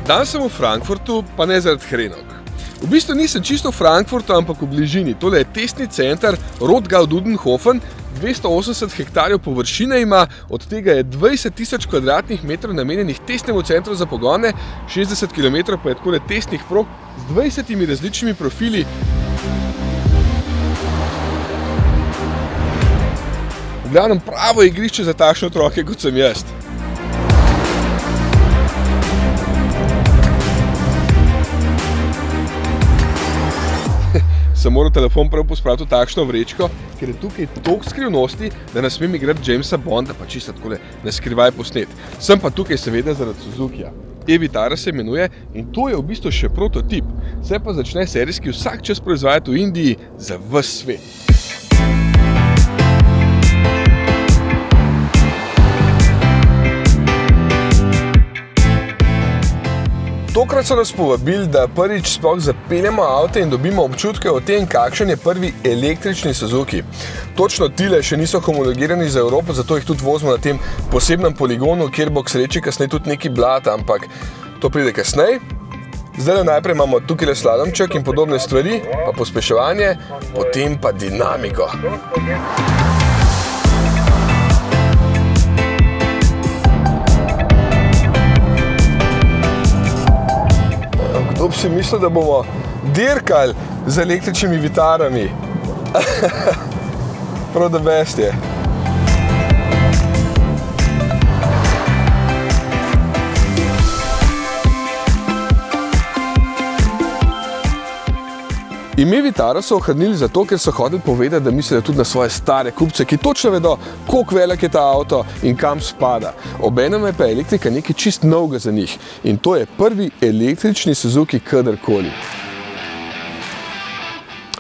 Danes sem v Frankfurtu, pa ne zaradi hrenovk. V bistvu nisem čisto v Frankfurtu, ampak v bližini. Tole je testni center Rotgau-Dudenhofen, 280 hektarjev površine ima, od tega je 20.000 kvadratnih metrov namenjenih testnemu centru za pogone, 60 km pa je takole testnih prog z 20 različnimi profili. V glavnem pravo igrišče za takšne otroke, kot sem jaz. Sem moral telefon prav pospraviti v takšno vrečko, ker je tukaj toliko skrivnosti, da ne smem igrati Jamesa Bonda, pa čisto takole neskrivaj posnet. Sem pa tukaj seveda zaradi Suzukija. E-Vitara se imenuje in to je v bistvu še prototip. Se pa začne serijski vsak čas proizvajati v Indiji za ves svet. Tokrat so nas povabili, da prvič sploh zapeljemo avte in dobimo občutke o tem, kakšen je prvi električni Suzuki. Točno tile še niso homologirani za Evropo, zato jih tudi vozimo na tem posebnem poligonu, kjer bo k sreči kasneje tudi neki blat, ampak to pride kasneje. Zdaj najprej imamo tukaj slalomček in podobne stvari, pa pospeševanje, potem pa dinamiko. Kdo bi si mislil, da bomo dirkali z električnimi vitarami? Prav da best je. Ime Vitara so ohranili zato, ker so hoteli povedati, da mislijo tudi na svoje stare kupce, ki točno vedo, koliko velik je ta avto in kam spada. Obenem je pa elektrika nekaj čist novega za njih in to je prvi električni Suzuki kadarkoli.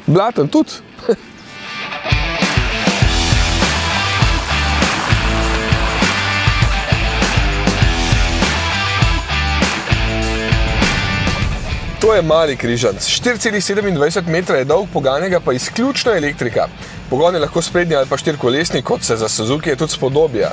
Blaten tudi. To je mali križanc. 4,27 metra je dolg, poganjega pa izključno elektrika. Pogon je lahko sprednji ali pa štirikolesni, kot se za Suzuki je tudi spodobja.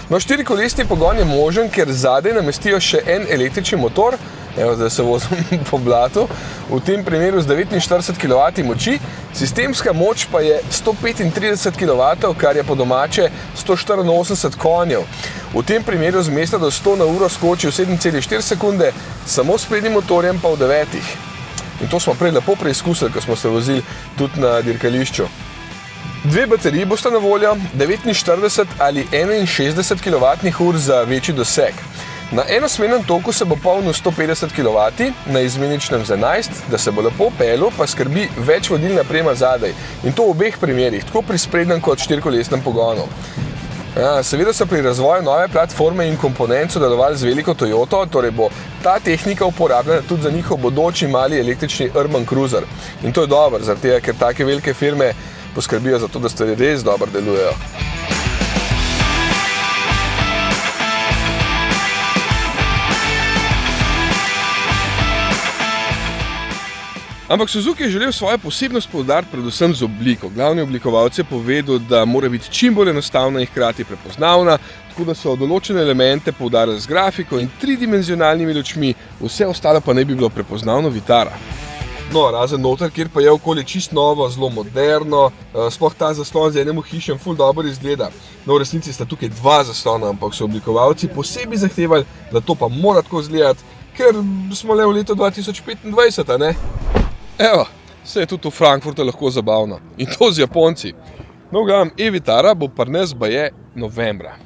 No, štirikolesni pogon je možen, ker zadaj namestijo še en električni motor, evo, zdaj se vozim po blatu, v tem primeru z 49 kW moči, sistemska moč pa je 135 kW, kar je po domače 184 konjev. V tem primeru z mesta do 100 na uro skoči v 7,4 sekunde, samo s prednjim motorjem pa v 9. In to smo prej lepo preizkusili, ko smo se vozili tudi na dirkališču. Dve bateriji bosta na voljo, 49 ali 61 kWh za večji doseg. Na enosmernem toku se bo polnil 150 kW, na izmeničnem z 11, da se bo lepo peljal, pa skrbi več vodilna naprema zadaj. In to v obeh primerih, tako pri sprednjem kot štirikolesnem pogonu. Seveda so pri razvoju nove platforme in komponent sodelovali z veliko Toyoto, torej bo ta tehnika uporabljena tudi za njihov bodoči mali električni Urban Cruiser. In to je dobro, zaradi tega, ker take velike firme poskrbijo za to, da stvari res dobro delujejo. Ampak Suzuki je želel svojo posebnost poudariti predvsem z obliko. Glavni oblikovalec je povedal, da mora biti čim bolj enostavna in hkrati prepoznavna, tako da so določene elemente poudarili z grafiko in tridimenzionalnimi lučmi, vse ostalo pa naj bi bilo prepoznavno Vitara. No, razen noter, kjer pa je okolje čist novo, zelo moderno, sploh ta zaslon z enim ohišjem ful dobro izgleda. No, v resnici sta tukaj dva zaslona, ampak so oblikovalci posebej zahtevali, da to pa mora tako izgledati, ker smo le v letu 2025, a ne? Evo, se je tudi v Frankfurtu lahko zabavno. In to z Japonci. No, v glavnem, E-Vitara bo pri nas baje novembra.